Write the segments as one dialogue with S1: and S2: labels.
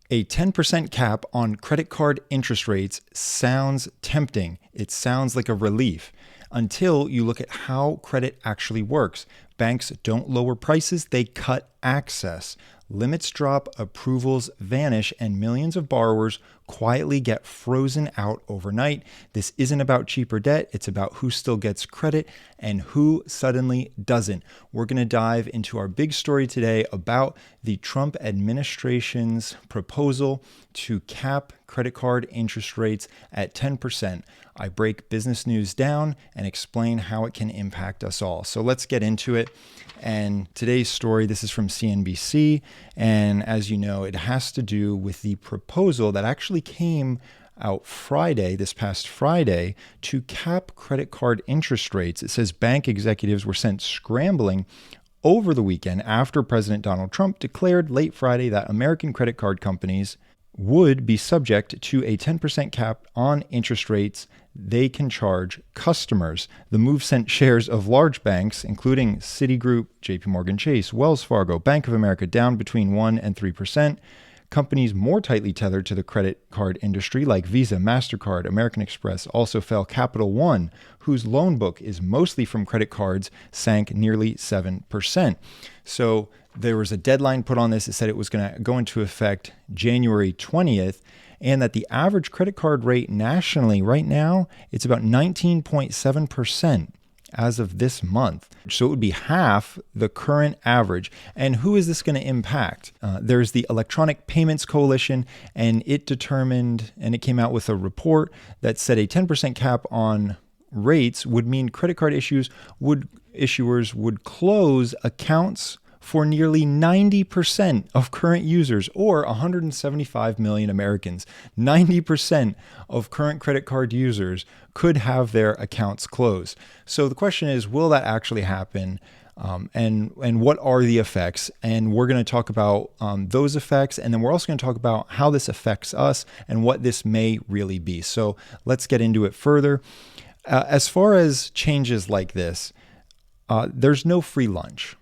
S1: A 10% cap on credit card interest rates sounds tempting. It sounds like a relief until you look at how credit actually works. Banks don't lower prices, they cut access. Limits drop, approvals vanish, and millions of borrowers quietly get frozen out overnight. This isn't about cheaper debt, it's about who still gets credit and who suddenly doesn't. We're going to dive into our big story today about the Trump administration's proposal to cap credit card interest rates at 10%. I break business news down and explain how it can impact us all. So let's get into it. And today's story, this is from CNBC. And as you know, it has to do with the proposal that actually came out Friday, this past Friday, to cap credit card interest rates. It says bank executives were sent scrambling over the weekend after President Donald Trump declared late Friday that American credit card companies would be subject to a 10% cap on interest rates they can charge customers. The move sent shares of large banks, including Citigroup, JP Morgan Chase, Wells Fargo, Bank of America, down between 1% and 3%. Companies more tightly tethered to the credit card industry, like Visa, MasterCard, American Express, also fell. Capital One, whose loan book is mostly from credit cards, sank nearly 7%. So there was a deadline put on this. It said it was going to go into effect January 20th, and that the average credit card rate nationally right now, it's about 19.7% as of this month. So it would be half the current average. And who is this going to impact? There's the Electronic Payments Coalition, and it determined, and it came out with a report that said a 10% cap on rates would mean credit card issuers would close accounts for nearly 90% of current users, or 175 million Americans. 90% of current credit card users could have their accounts closed. So the question is, will that actually happen? And what are the effects? And we're going to talk about those effects, and then we're also going to talk about how this affects us and what this may really be. So let's get into it further. As far as changes like this, there's no free lunch.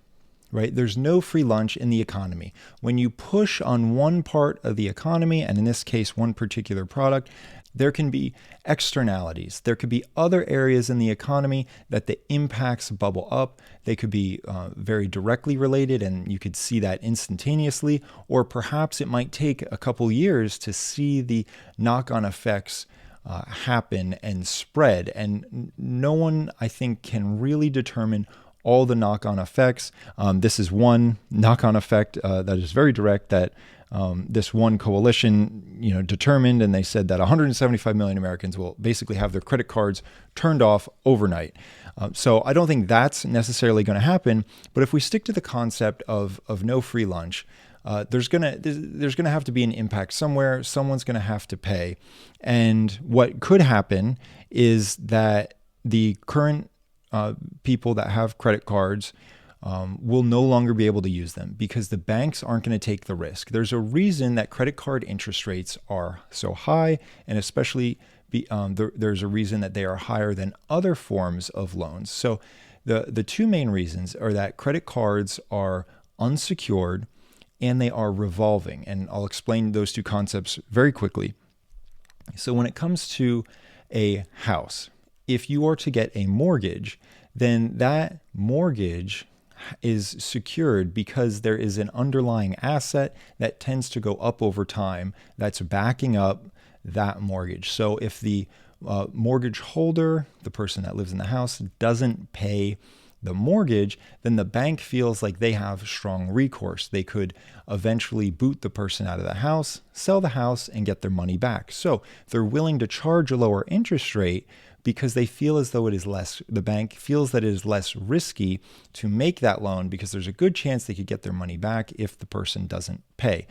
S1: Right? There's no free lunch in the economy. When you push on one part of the economy, and in this case, one particular product, there can be externalities. There could be other areas in the economy that the impacts bubble up. They could be very directly related, and you could see that instantaneously, or perhaps it might take a couple years to see the knock-on effects happen and spread. And no one, I think, can really determine all the knock-on effects. This is one knock-on effect that is very direct that this one coalition, determined, and they said that 175 million Americans will basically have their credit cards turned off overnight. So I don't think that's necessarily going to happen. But if we stick to the concept of no free lunch, there's gonna have to be an impact somewhere. Someone's gonna have to pay, and what could happen is that the current people that have credit cards will no longer be able to use them because the banks aren't going to take the risk. There's a reason that credit card interest rates are so high, and especially there's a reason that they are higher than other forms of loans. So the two main reasons are that credit cards are unsecured and they are revolving. And I'll explain those two concepts very quickly. So when it comes to a house, if you are to get a mortgage, then that mortgage is secured because there is an underlying asset that tends to go up over time that's backing up that mortgage. So if the mortgage holder, the person that lives in the house, doesn't pay the mortgage, then the bank feels like they have strong recourse. They could eventually boot the person out of the house, sell the house, and get their money back. So they're willing to charge a lower interest rate because they feel as though the bank feels that it is less risky to make that loan because there's a good chance they could get their money back if the person doesn't pay.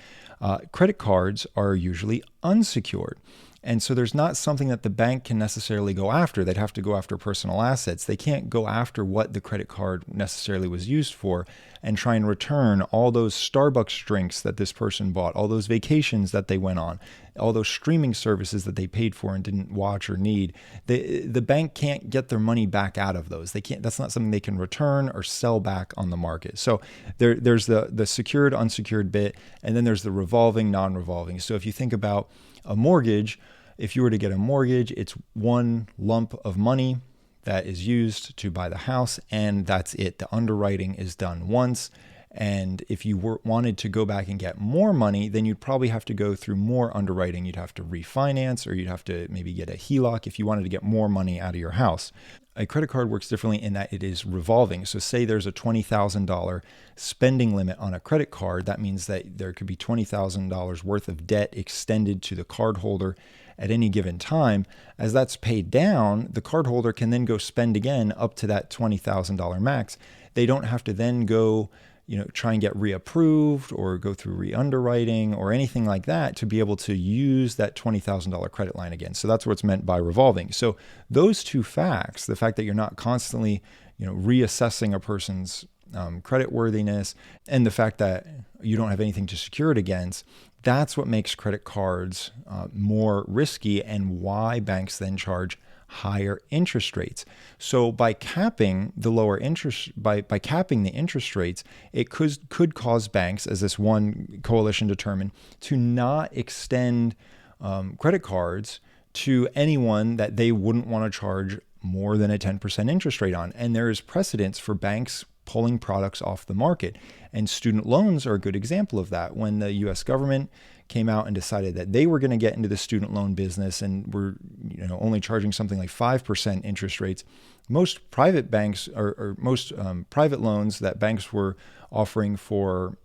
S1: Credit cards are usually unsecured. And so there's not something that the bank can necessarily go after. They'd have to go after personal assets. They can't go after what the credit card necessarily was used for and try and return all those Starbucks drinks that this person bought, all those vacations that they went on. all those streaming services that they paid for and didn't watch or need. The bank can't get their money back out of those. They can't. That's not something they can return or sell back on the market. So there's the secured, unsecured bit, and then there's the revolving, non-revolving. So if you think about a mortgage, if you were to get a mortgage, it's one lump of money that is used to buy the house, and that's it. The underwriting is done once. And if you wanted to go back and get more money, then you'd probably have to go through more underwriting. You'd have to refinance, or you'd have to maybe get a HELOC if you wanted to get more money out of your house. A credit card works differently in that it is revolving. So say there's a $20,000 spending limit on a credit card. That means that there could be $20,000 worth of debt extended to the cardholder at any given time. As that's paid down, the cardholder can then go spend again up to that $20,000 max. They don't have to then go try and get reapproved or go through re-underwriting or anything like that to be able to use that $20,000 credit line again. So that's what's meant by revolving. So those two facts, the fact that you're not constantly, reassessing a person's credit worthiness, and the fact that you don't have anything to secure it against, that's what makes credit cards more risky, and why banks then charge higher interest rates. So by capping the lower interest, by capping the interest rates, it could cause banks, as this one coalition determined, to not extend credit cards to anyone that they wouldn't want to charge more than a 10% interest rate on. And there is precedence for banks pulling products off the market. And student loans are a good example of that. When the US government came out and decided that they were going to get into the student loan business and were only charging something like 5% interest rates, most private banks or most private loans that banks were offering for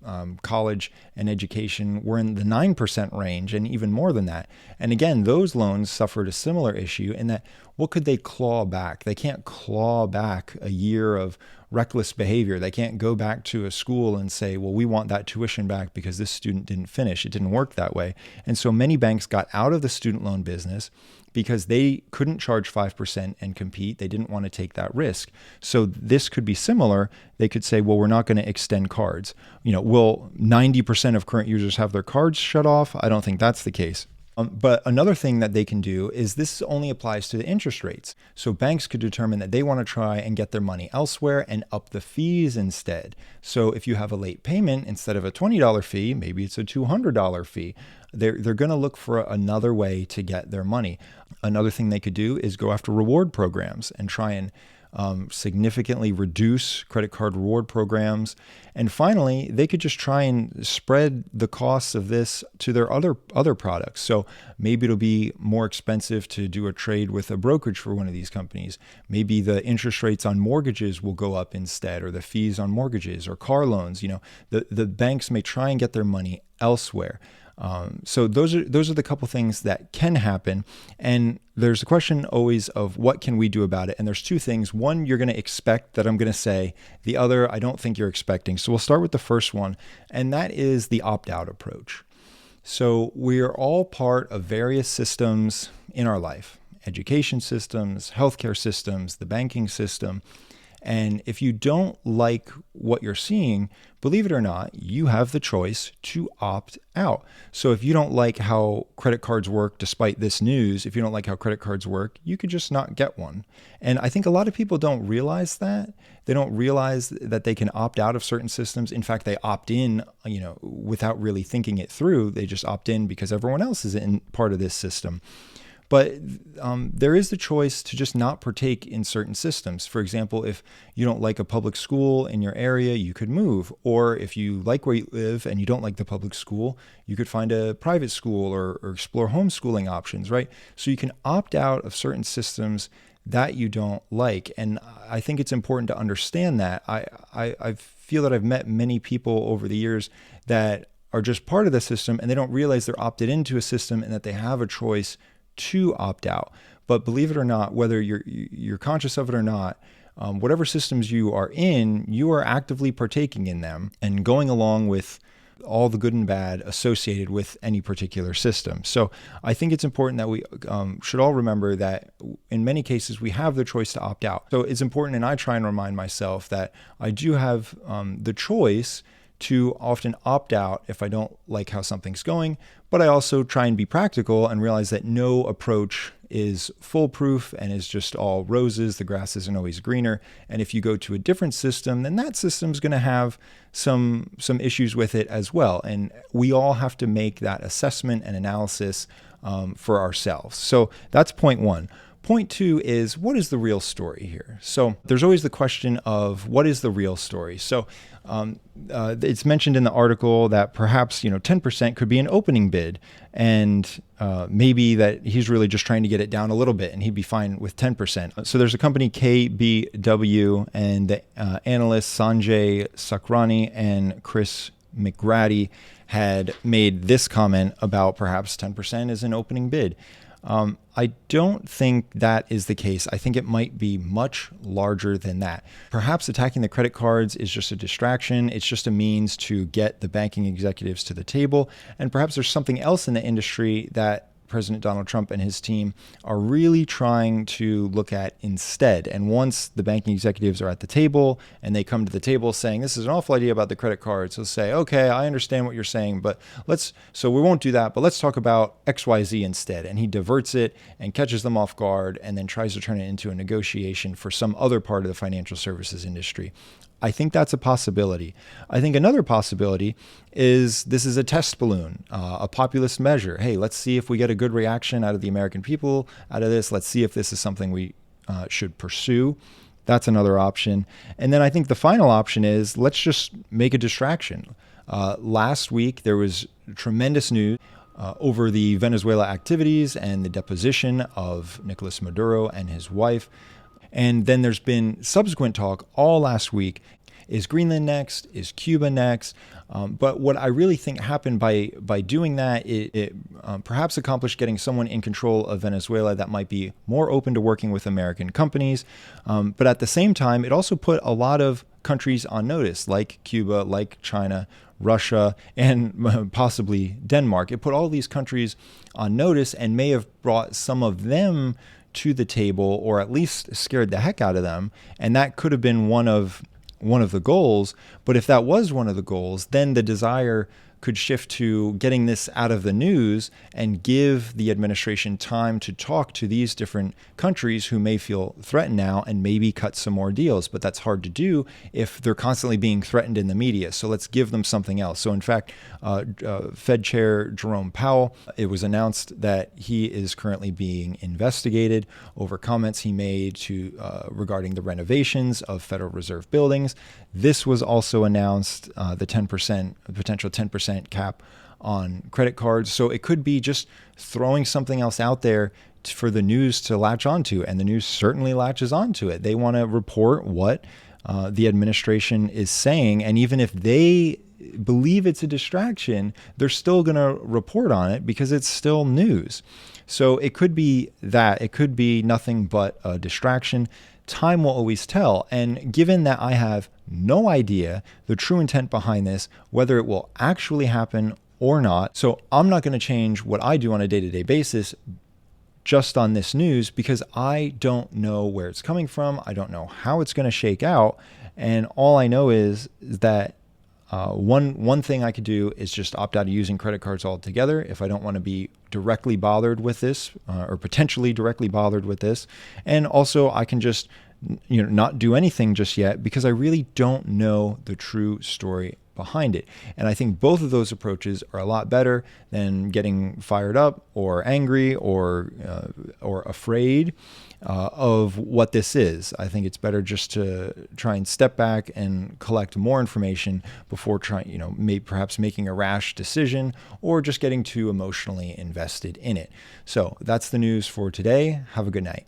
S1: college and education were in the 9% range, and even more than that. And again, those loans suffered a similar issue in that, what could they claw back? They can't claw back a year of reckless behavior. They can't go back to a school and say, well, we want that tuition back because this student didn't finish. It didn't work that way. And so many banks got out of the student loan business because they couldn't charge 5% and compete. They didn't want to take that risk. So this could be similar. They could say, well, we're not going to extend cards. Will 90% of current users have their cards shut off? I don't think that's the case. But another thing that they can do is, this only applies to the interest rates. So banks could determine that they want to try and get their money elsewhere and up the fees instead. So if you have a late payment, instead of a $20 fee, maybe it's a $200 fee. They're going to look for another way to get their money. Another thing they could do is go after reward programs and try and significantly reduce credit card reward programs. And finally, they could just try and spread the costs of this to their other products. So maybe it'll be more expensive to do a trade with a brokerage for one of these companies. Maybe the interest rates on mortgages will go up instead, or the fees on mortgages or car loans. The banks may try and get their money elsewhere. So those are the couple things that can happen. And there's a question always of, what can we do about it? And there's two things. One, you're going to expect that I'm going to say. The other, I don't think you're expecting. So we'll start with the first one, and that is the opt-out approach. So we're all part of various systems in our life: education systems, healthcare systems, the banking system. And if you don't like what you're seeing, believe it or not, you have the choice to opt out. So if you don't like how credit cards work, despite this news, if you don't like how credit cards work, you could just not get one. And I think a lot of people don't realize that. They don't realize that they can opt out of certain systems. In fact, they opt in, without really thinking it through. They just opt in because everyone else is in part of this system. But there is the choice to just not partake in certain systems. For example, if you don't like a public school in your area, you could move. Or if you like where you live and you don't like the public school, you could find a private school or explore homeschooling options, right? So you can opt out of certain systems that you don't like. And I think it's important to understand that. I feel that I've met many people over the years that are just part of the system, and they don't realize they're opted into a system and that they have a choice to opt out. But believe it or not, whether you're conscious of it or not, whatever systems you are in, you are actively partaking in them and going along with all the good and bad associated with any particular system. So I think it's important that we should all remember that in many cases we have the choice to opt out. So it's important, and I try and remind myself that I do have the choice to often opt out if I don't like how something's going, but I also try and be practical and realize that no approach is foolproof and is just all roses. The grass isn't always greener. And if you go to a different system, then that system's going to have some issues with it as well. And we all have to make that assessment and analysis for ourselves. So that's point one. Point two is, what is the real story here? So there's always the question of what is the real story? So it's mentioned in the article that perhaps 10% could be an opening bid, and maybe that he's really just trying to get it down a little bit, and he'd be fine with 10%. So there's a company KBW, and the analysts Sanjay Sakrani and Chris McGrady had made this comment about perhaps 10% is an opening bid. I don't think that is the case. I think it might be much larger than that. Perhaps attacking the credit cards is just a distraction. It's just a means to get the banking executives to the table. And perhaps there's something else in the industry that President Donald Trump and his team are really trying to look at instead. And once the banking executives are at the table and they come to the table saying, this is an awful idea about the credit cards, they'll say, okay, I understand what you're saying, but so we won't do that, but let's talk about XYZ instead. And he diverts it and catches them off guard and then tries to turn it into a negotiation for some other part of the financial services industry. I think that's a possibility. I think another possibility is this is a test balloon, a populist measure. Hey, let's see if we get a good reaction out of the American people out of this. Let's see if this is something we should pursue. That's another option. And then I think the final option is let's just make a distraction. Last week, there was tremendous news over the Venezuela activities and the deposition of Nicolas Maduro and his wife. And then there's been subsequent talk all last week. Is Greenland next? Is Cuba next? But what I really think happened by doing that, it perhaps accomplished getting someone in control of Venezuela that might be more open to working with American companies. But at the same time, it also put a lot of countries on notice, like Cuba, like China, Russia, and possibly Denmark. It put all these countries on notice and may have brought some of them to the table, or at least scared the heck out of them. And that could have been one of the goals. But if that was one of the goals, then the desire could shift to getting this out of the news and give the administration time to talk to these different countries who may feel threatened now and maybe cut some more deals. But that's hard to do if they're constantly being threatened in the media. So let's give them something else. So in fact, Fed Chair Jerome Powell, it was announced that he is currently being investigated over comments he made regarding the renovations of Federal Reserve buildings. This was also announced, the potential 10% cap on credit cards. So it could be just throwing something else out there for the news to latch onto, and the news certainly latches onto it. They want to report what the administration is saying, and even if they believe it's a distraction, they're still going to report on it because it's still news. So it could be that. It could be nothing but a distraction. Time will always tell. And given that I have no idea the true intent behind this, whether it will actually happen or not, so I'm not going to change what I do on a day-to-day basis just on this news because I don't know where it's coming from. I don't know how it's going to shake out. And all I know is that one thing I could do is just opt out of using credit cards altogether if I don't want to be directly bothered with this or potentially directly bothered with this. And also I can just not do anything just yet because I really don't know the true story behind it. And I think both of those approaches are a lot better than getting fired up or angry or afraid of what this is. I think it's better just to try and step back and collect more information before perhaps making a rash decision or just getting too emotionally invested in it. So that's the news for today. Have a good night.